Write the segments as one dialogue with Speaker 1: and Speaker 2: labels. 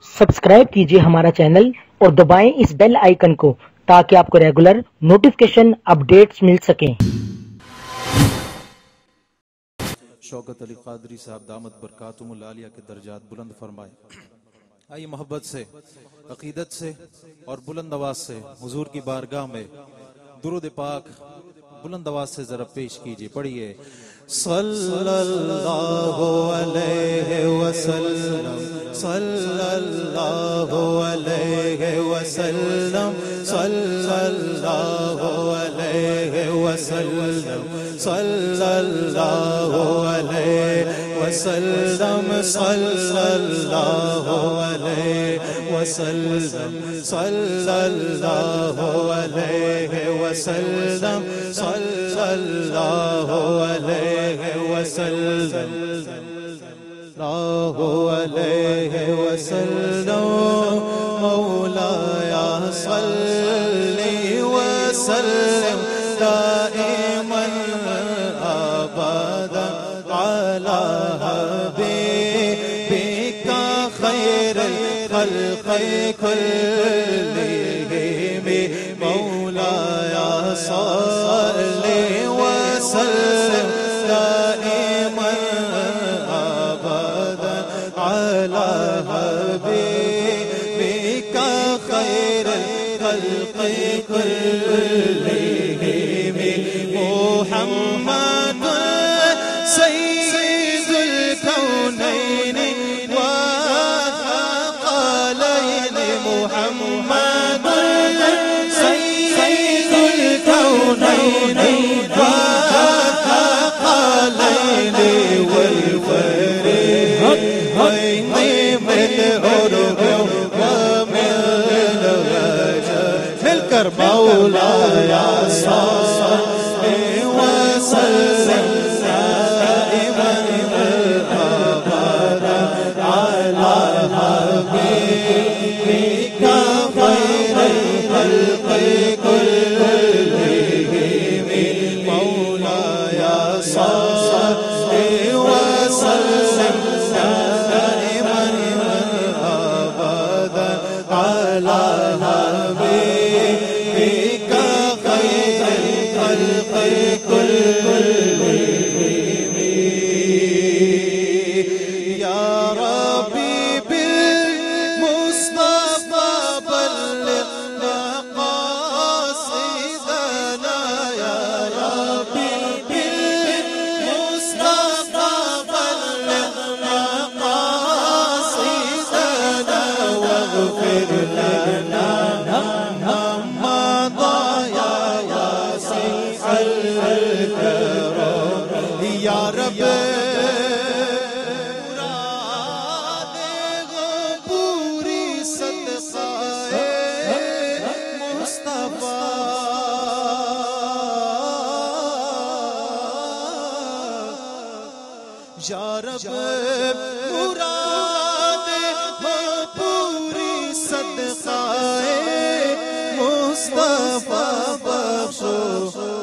Speaker 1: Subscribe کیجئے ہمارا channel اور دبائیں اس بیل آئیکن کو تاکہ آپ کو ریگولر نوٹیفیکیشن اپڈیٹس مل سکیں۔
Speaker 2: شوکت علی قادری صاحب دامت برکاتہم العالیہ کے درجات بلند فرمائے۔ آئیے محبت سے، عقیدت سے اور بلند آواز سے حضور کی بارگاہ میں درود پاک بلند آواز سے ذرا پیش کیجئے۔ پڑھیے صلی اللہ علیہ وسلم، صلی اللہ علیہ وسلم، صلی اللہ علیہ وسلم، صلی اللہ علیہ وسلم، صلی اللہ علیہ وسلم، صلی اللہ علیہ وسلم، صلی اللہ علیہ وسلم، اللہ علیہ وسلم، مولایا صلی وسلم دائما ابدا علی حبیبک خیر الخلق کلہم، مولایا صلی وسلم دائما ابدا علی حبیبک خیر الخلق کلہم، محمد سید الکونین والثقلین، محمد سید الکونین والثقلین والفریقین من عرب ومن عجم، مل کر مولایا صلی وسلم دائما ابدا علی حبیبک خیر الخلق کلہم، مولایا صلی وسلم دائما ابدا علی حبیبک خیر الخلق کلہم، یا ربی بالمصطفى بلغ مقاصدنا، یا ربی بالمصطفى بلغ مقاصدنا، واغفر لنا ما مضى یا واسع الکرم، یا رب مراد پوری صدقہ مصطفیٰ، یا رب مراد پوری صدقہ مصطفیٰ بخشو،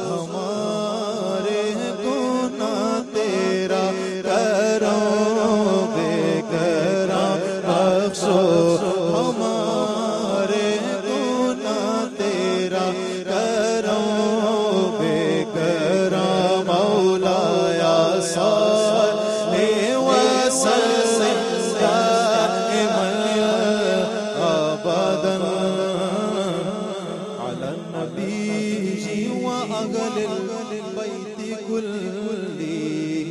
Speaker 2: ہمارے گناہ تیرا کرم بے کرم بخشو، ہمارے گناہ تیرا کرم بے کرم، مولایا صلی وسلم دائما ابدا علی النبی وأهل البيت كلهم،